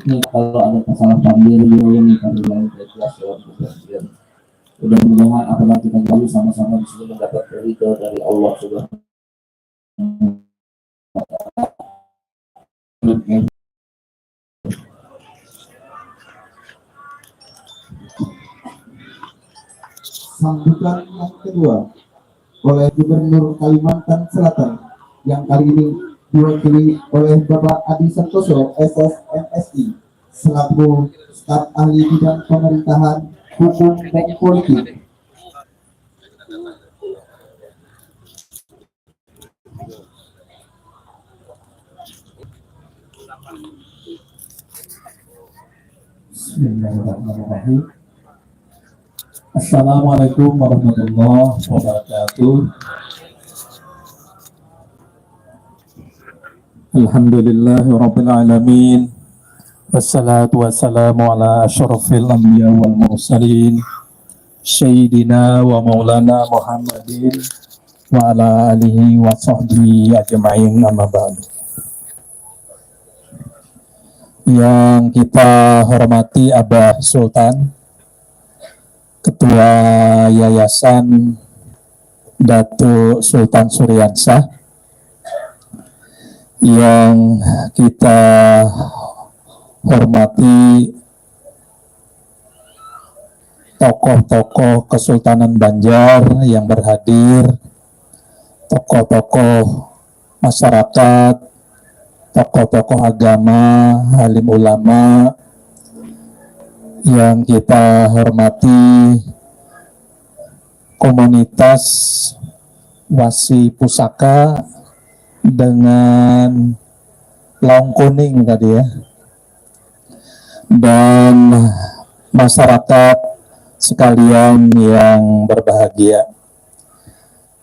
kalau ada masalah banjir ini kami bilang ikhlas dalam banjir. Mudah-mudahan apa yang kita gali sama-sama di sini mendapat ridho dari Allah Subhanahu wa taala. Sambutan yang kedua oleh Gubernur Kalimantan Selatan yang kali ini diwakili oleh Bapak Adi Santoso SSMSI selaku staf ahli bidang pemerintahan, hukum dan politik. Bismillahirrahmanirrahim. Assalamualaikum warahmatullahi wabarakatuh. Alhamdulillahirabbil alamin. Wassalatu wassalamu ala asyrafil anbiya wal mursalin sayyidina wa maulana Muhammadin wa ala alihi wa sahbihi ajma'in, amma ba'du. Yang kita hormati Abah Sultan, Ketua Yayasan Datuk Sultan Suryansah, yang kita hormati tokoh-tokoh Kesultanan Banjar yang berhadir, tokoh-tokoh masyarakat, tokoh-tokoh agama, alim ulama, yang kita hormati komunitas wasi pusaka dengan laung kuning tadi ya, dan masyarakat sekalian yang berbahagia.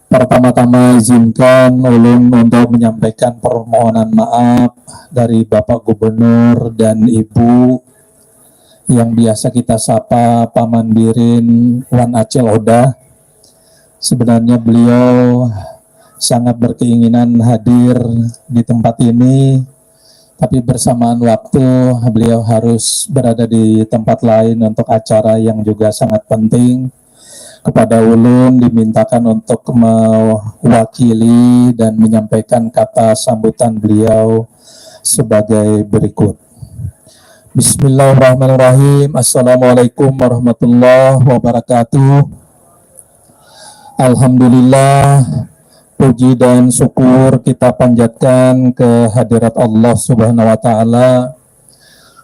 Pertama-tama izinkan ulun untuk menyampaikan permohonan maaf dari Bapak Gubernur dan Ibu yang biasa kita sapa Paman Birin Wan Acel Oda. Sebenarnya beliau sangat berkeinginan hadir di tempat ini, tapi bersamaan waktu beliau harus berada di tempat lain untuk acara yang juga sangat penting. Kepada ulun dimintakan untuk mewakili dan menyampaikan kata sambutan beliau sebagai berikut. Bismillahirrahmanirrahim. Assalamualaikum warahmatullahi wabarakatuh. Alhamdulillah, puji dan syukur kita panjatkan ke hadirat Allah Subhanahu wa taala,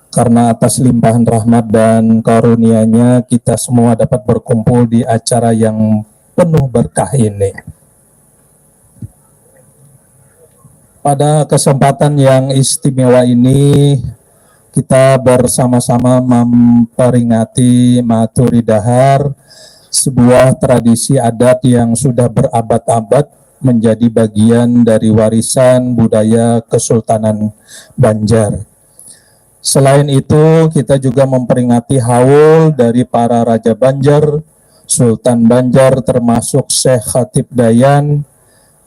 karena atas limpahan rahmat dan karunia-Nya kita semua dapat berkumpul di acara yang penuh berkah ini. Pada kesempatan yang istimewa ini, kita bersama-sama memperingati Maturi Dahar, sebuah tradisi adat yang sudah berabad-abad menjadi bagian dari warisan budaya Kesultanan Banjar. Selain itu, kita juga memperingati haul dari para Raja Banjar, Sultan Banjar termasuk Syekh Khatib Dayan,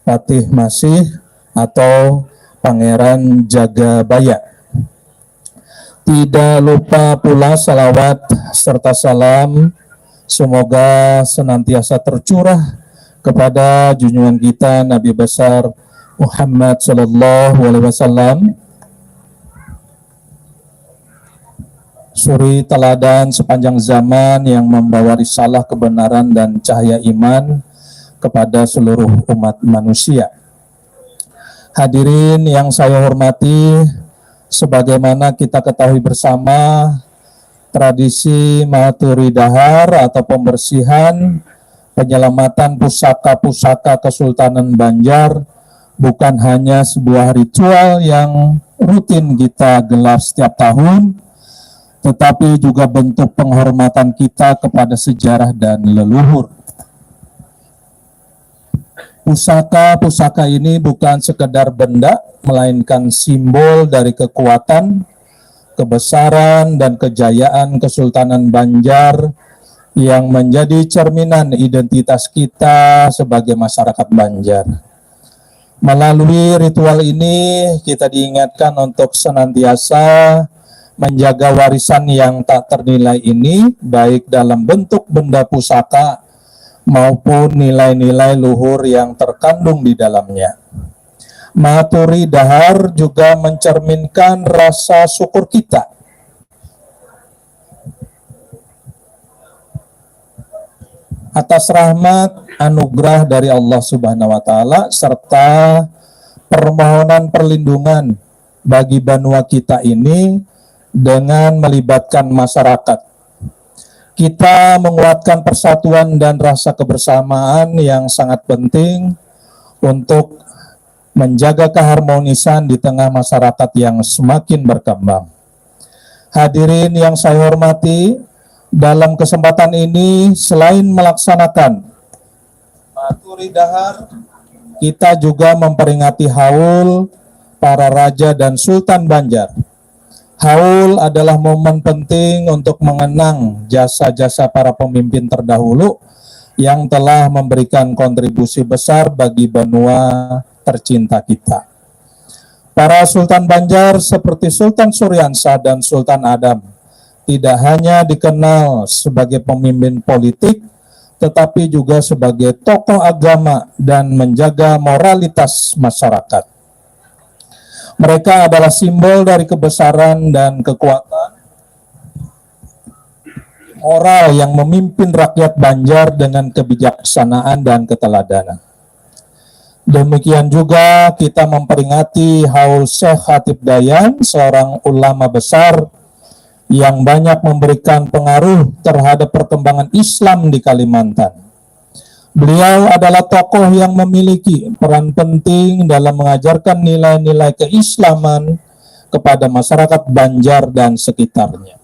Patih Masih, atau Pangeran Jagabaya. Tidak lupa pula salawat serta salam semoga senantiasa tercurah kepada junjungan kita Nabi besar Muhammad sallallahu alaihi wasallam, suri teladan sepanjang zaman yang membawa risalah kebenaran dan cahaya iman kepada seluruh umat manusia. Hadirin yang saya hormati, sebagaimana kita ketahui bersama, tradisi Maturi Dahar atau pembersihan penyelamatan pusaka-pusaka Kesultanan Banjar bukan hanya sebuah ritual yang rutin kita gelar setiap tahun, tetapi juga bentuk penghormatan kita kepada sejarah dan leluhur. Pusaka-pusaka ini bukan sekedar benda, melainkan simbol dari kekuatan, kebesaran, dan kejayaan Kesultanan Banjar yang menjadi cerminan identitas kita sebagai masyarakat Banjar. Melalui ritual ini, kita diingatkan untuk senantiasa menjaga warisan yang tak ternilai ini, baik dalam bentuk benda pusaka maupun nilai-nilai luhur yang terkandung di dalamnya. Maturi dahar juga mencerminkan rasa syukur kita atas rahmat anugerah dari Allah Subhanahu wa taala serta permohonan perlindungan bagi benua kita ini dengan melibatkan masyarakat. Kita menguatkan persatuan dan rasa kebersamaan yang sangat penting untuk menjaga keharmonisan di tengah masyarakat yang semakin berkembang. Hadirin yang saya hormati, dalam kesempatan ini selain melaksanakan Maturi Dahar, kita juga memperingati haul para raja dan sultan Banjar. Haul adalah momen penting untuk mengenang jasa-jasa para pemimpin terdahulu yang telah memberikan kontribusi besar bagi benua tercinta kita. Para Sultan Banjar seperti Sultan Suryansah dan Sultan Adam tidak hanya dikenal sebagai pemimpin politik, tetapi juga sebagai tokoh agama dan menjaga moralitas masyarakat. Mereka adalah simbol dari kebesaran dan kekuatan moral yang memimpin rakyat Banjar dengan kebijaksanaan dan keteladanan. Demikian juga kita memperingati haul Syekh Khatib Dayan, seorang ulama besar yang banyak memberikan pengaruh terhadap perkembangan Islam di Kalimantan. Beliau adalah tokoh yang memiliki peran penting dalam mengajarkan nilai-nilai keislaman kepada masyarakat Banjar dan sekitarnya.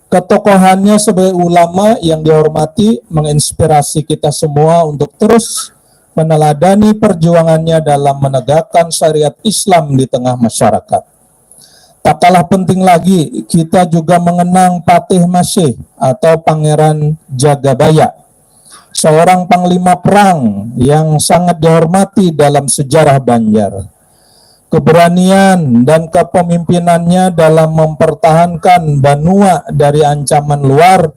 Ketokohannya sebagai ulama yang dihormati menginspirasi kita semua untuk terus meneladani perjuangannya dalam menegakkan syariat Islam di tengah masyarakat. Tak kalah penting lagi, kita juga mengenang Patih Masih atau Pangeran Jagabaya, seorang panglima perang yang sangat dihormati dalam sejarah Banjar. Keberanian dan kepemimpinannya dalam mempertahankan benua dari ancaman luar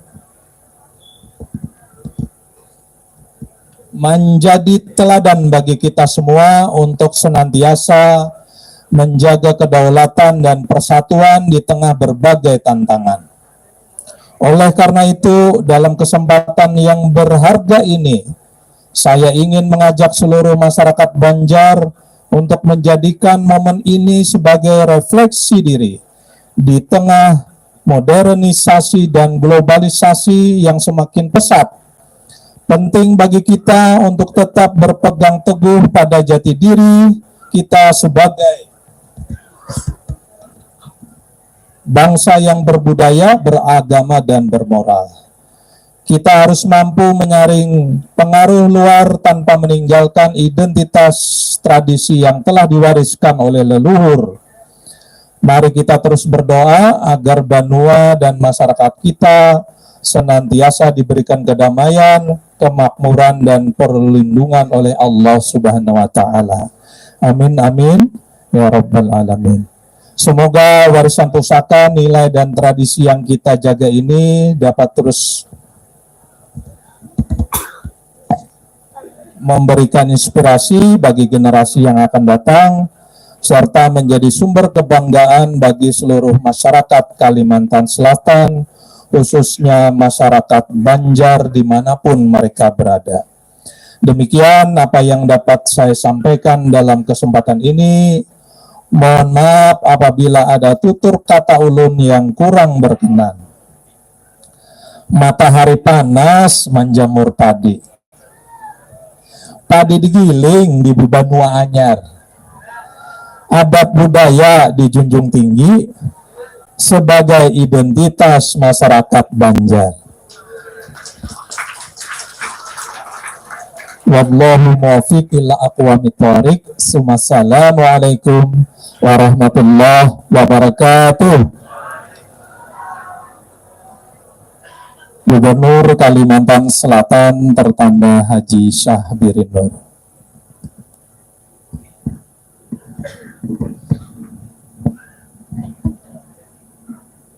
menjadi teladan bagi kita semua untuk senantiasa menjaga kedaulatan dan persatuan di tengah berbagai tantangan. Oleh karena itu, dalam kesempatan yang berharga ini, saya ingin mengajak seluruh masyarakat Banjar untuk menjadikan momen ini sebagai refleksi diri di tengah modernisasi dan globalisasi yang semakin pesat. Penting bagi kita untuk tetap berpegang teguh pada jati diri kita sebagai bangsa yang berbudaya, beragama, dan bermoral. Kita harus mampu menyaring pengaruh luar tanpa meninggalkan identitas tradisi yang telah diwariskan oleh leluhur. Mari kita terus berdoa agar benua dan masyarakat kita senantiasa diberikan kedamaian, kemakmuran, dan perlindungan oleh Allah Subhanahu wa Ta'ala. Amin, amin, ya Rabbal Alamin. Semoga warisan pusaka, nilai, dan tradisi yang kita jaga ini dapat terus memberikan inspirasi bagi generasi yang akan datang, serta menjadi sumber kebanggaan bagi seluruh masyarakat Kalimantan Selatan, khususnya masyarakat Banjar dimanapun mereka berada. Demikian apa yang dapat saya sampaikan dalam kesempatan ini. Mohon maaf apabila ada tutur kata ulun yang kurang berkenan. Matahari panas menjamur padi. Padi digiling di Benua Anyar. Adat budaya dijunjung tinggi sebagai identitas masyarakat Banjar. Wallahu muwaffiq ila aqwamit thoriq. Assalamualaikum warahmatullahi wabarakatuh. Gubernur Kalimantan Selatan tertanda Haji Syahbirin Nur.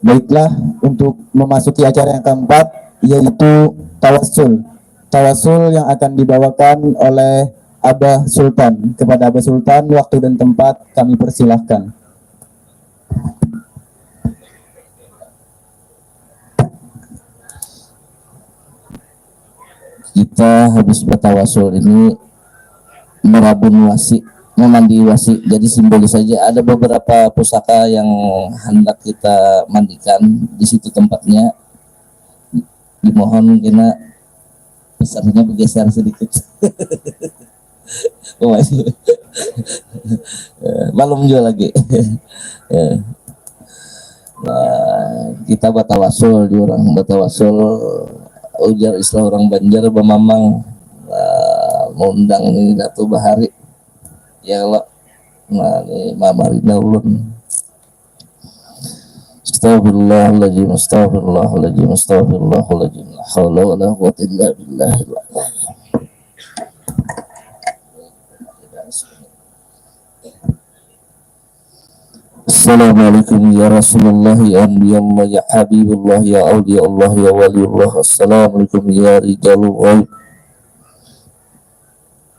Baiklah, untuk memasuki acara yang keempat, yaitu tawasul. Tawasul yang akan dibawakan oleh Abah Sultan. Kepada Abah Sultan, waktu dan tempat kami persilahkan. Kita habis bertawasul ini merabun wasi, memandi wasi. Jadi simbolis saja, ada beberapa pusaka yang hendak kita mandikan di situ tempatnya. Dimohon kena besarnya bergeser sedikit. Oh, belum juga lagi. Nah, kita batawasul di orang batawasul ujar istilah orang Banjar Bamamang mengundang ini Datu Bahari ya Allah. Nah, ini Mamarina ulun. Astagfirullahaladzim, astagfirullahaladzim, astagfirullahaladzim. La haula wa la quwwata illa billah. Assalamualaikum ya Rasulullah, ya Anbiyallah, ya Habibullah, ya Awliyaullah, ya Waliullah. Assalamualaikum ya Rijalul Ghaib.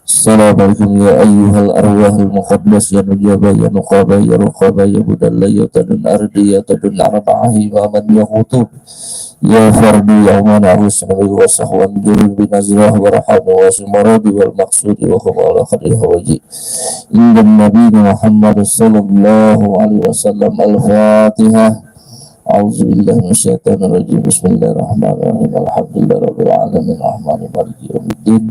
Assalamualaikum ya ayyuhal arwahul muqaddas, ya nujaba, ya nuqaba, ya ruqaba, ya budalla, ya tadun ardi, ya tadun arba'ahi, wa man ya khutub, ya fardi, ya man arusnabi wa sahwan jurin binazrah wa rahamu wa sumaradi wal maqsudi wa khumala khadri hawaji inda Nabi Muhammad sallallahu alaihi wasallam. Al-Fatihah. A'udzubillahi minasyaitonir rajim. Bismillahirrahmanirrahim. Alhamdulillahi rabbil alamin. Arrahmanir rahim. Yaumiddin.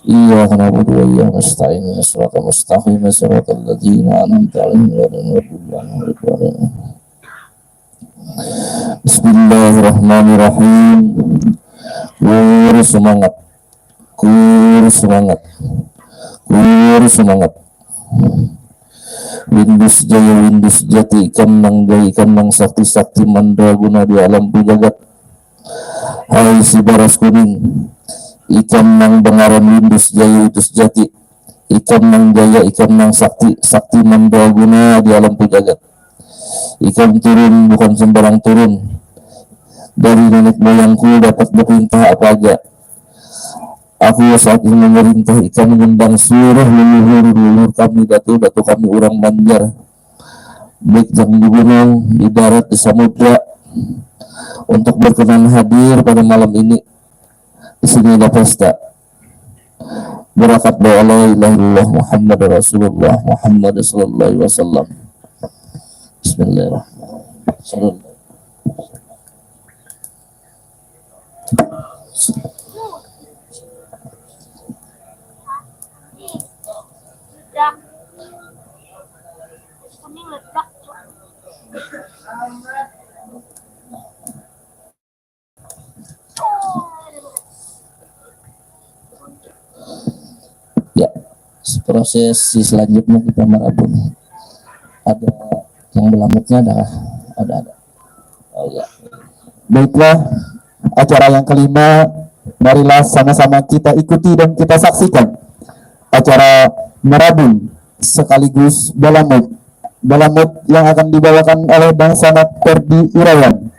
Iyyaka na'budu wa iyyaka nasta'in. Shiratal mustaqim. Shiratal ladzina an'amta 'alaihim ghairil maghdubi 'alaihim waladdallin. Bismillahirrahmanirrahim. Kur semangat. Kur semangat. Kur semangat. Windus jaya windus jati, ikan nang jaya ikan nang sakti sakti mandraguna di alam jagat. Hai si baras kuning, ikan nang bengaran windus jaya windus jati, ikan nang jaya ikan nang sakti sakti mandraguna di alam jagat. Ikan turun bukan sembarang turun, dari nenek moyangku dapat berperintah apa aja. Aku saat ini memerintah ikan mengundang seluruh leluhur kami, datu kami orang Banjar, baik yang di gunung, di darat, di samudra, untuk berkenan hadir pada malam ini. Di sini ada pesta. Berakat doa la ilaha illallah Muhammad Rasulullah Muhammad sallallahu alaihi wasallam. Bismillahirrahmanirrahim. Ya, proses selanjutnya kita merabun. Ada yang belamutnya, ada. Oh ya. Baiklah, acara yang kelima, marilah sama-sama kita ikuti dan kita saksikan acara merabun sekaligus balamut. Balamut yang akan dibawakan oleh Bang Samad Perdi Irawan.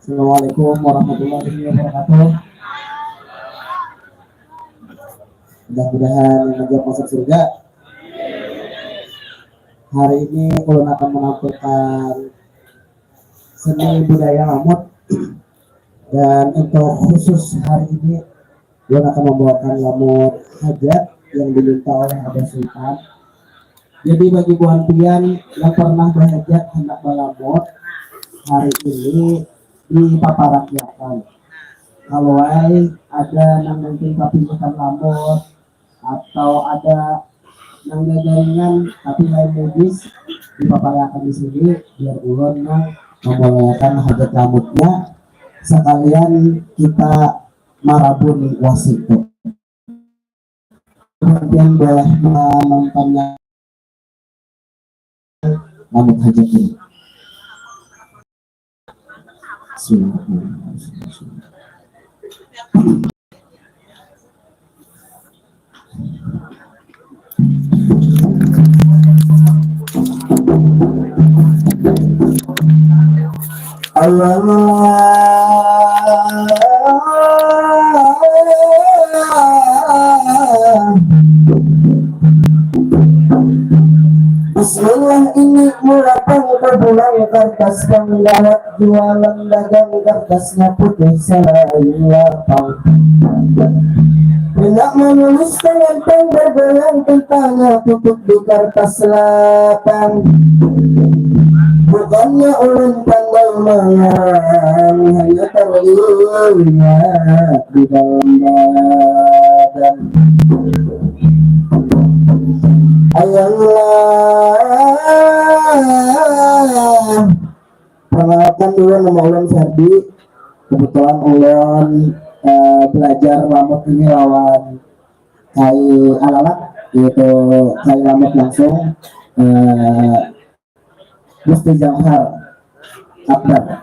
Assalamualaikum warahmatullahi wabarakatuh. Mudah-mudahan menjadi masuk surga. Hari ini ulun akan menampilkan seni budaya Lamut, dan untuk khusus hari ini ulun akan membawakan lamut hajat yang diminta oleh Abah Sultan. Jadi bagi buan pian yang pernah berhajat hendak melamut, hari ini dipaparakyakan. Kalau ada yang mungkin tapi bukan lamut, atau ada yang jaringan tapi lain medis, dipaparakyakan di sini biar ulun yang membawakan hajat lamutnya, sekalian kita marabun wasitu. Kemudian boleh menontonnya lamut hajat ini. Bismillah, ini murapang berbulang kertas kang gawat, jualan dagang kertasnya putih selain lapang. Tidak menulis dengan pen bergoyang tentangnya tutup di kertas lapang. Bukannya ulun pandai mengarang, hanya terlihat di dalam badan. Ayanglah, perkenalkan dulu nama ulun Ferdi. Kebetulan ulun belajar lamut ini lawan Kai Alalak, yaitu Kai Lamut langsung Gusti Jauhar Akbar.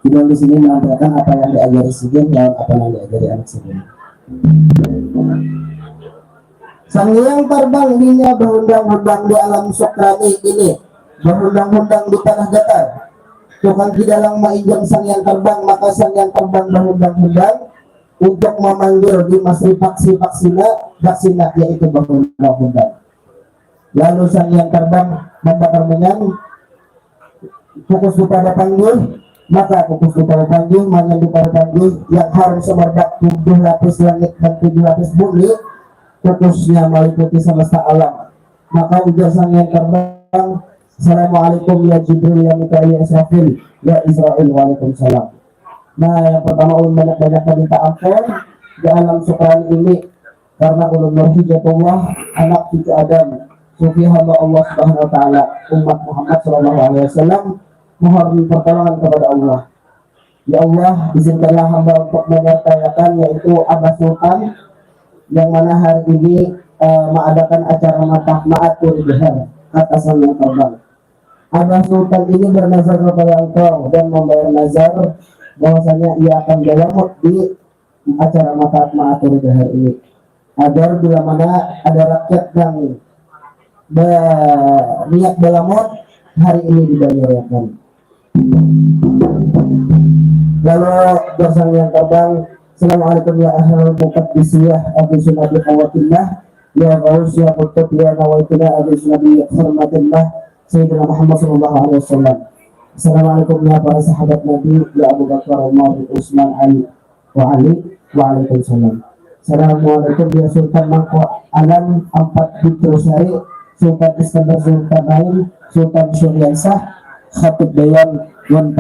Jadi di sini menampilkan apa yang diajari Sigin dan apa yang diajari anak Sigin. Sang yang terbang dinya berundang-undang di alam sokrani ini, berundang-undang di tanah datar. Tukang di dalam maijang sang yang terbang, maka sang yang terbang berundang-undang untuk memanggil di masri paksi-paksina, daksina, yaitu berundang-undang. Lalu sang yang terbang membakar minyak, fokus kepada panggul, maka fokus kepada panggul, manyan kepada panggul yang harus semerbak 7 lapis langit dan 7 lapis bumi, fokusnya meliputi semesta alam. Maka ujar sang yang terbang, Assalamualaikum ya Jibril ya Mikail ya Israfil ya Israel, waalaikumsalam. Nah, yang pertama ulun banyak-banyak minta ampun di alam sekarang ini karena ulun nurhijatullah anak cucu Adam, sufi hamba Allah Subhanahu wa taala, umat Muhammad sallallahu alaihi wasallam, mohon pertolongan kepada Allah. Ya Allah, izinkanlah hamba untuk menyertakan yaitu Abah Sultan yang mana hari ini mengadakan acara ma'atur bihar atas yang terbang. Abah Sultan ini bernazar kepada engkau dan membayar nazar bahwasanya ia akan berlamut di acara ma'atur bihar ini, agar bila mana ada rakyat yang berniat berlamut hari ini dibayarkan. Lalu bersang yang terbang, Assalamualaikum ya ahlul muqaddisiyah Abu Sunabi Hawatillah ya Ghaus ya Qutub ya Nawaitillah Abu Sunabi Hormatillah Sayyidina Muhammad sallallahu alaihi wasallam. Assalamualaikum ya para sahabat Nabi ya Abu Bakar, Umar, Utsman, Ali wa Ali. Waalaikumsalam. Assalamualaikum ya Sultan Mangko Alam 4 Fitrusari, Sultan Iskandar Zulkarnain, Sultan Syuriansah, Khatib Bayan Wan